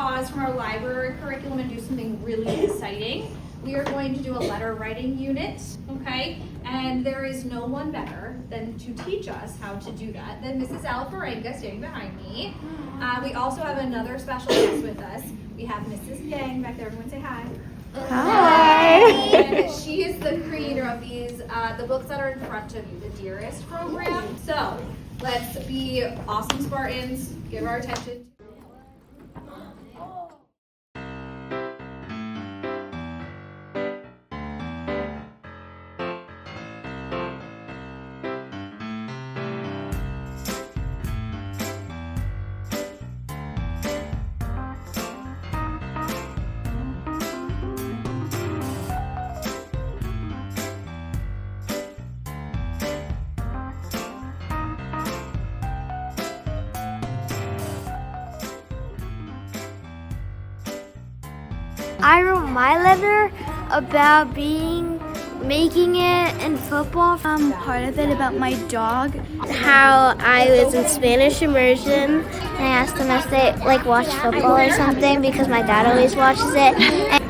pause from our library curriculum and do something really exciting. We are going to do a letter writing unit, okay? And there is no one better than to teach us how to do that than Mrs. Alifirenka standing behind me. We also have another special guest with us. We have Mrs. Yang back there. Everyone say hi. Hi. And she is the creator of these, the books that are in front of you, the Dearist program. So let's be awesome Spartans, give our attention. I wrote my letter about making it in football. Part of it about my dog. How I was in Spanish immersion. I asked them if they watch football or something because my dad always watches it.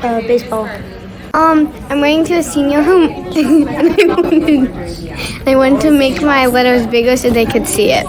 And, baseball. I'm writing to a senior home. I want to make my letters bigger so they could see it.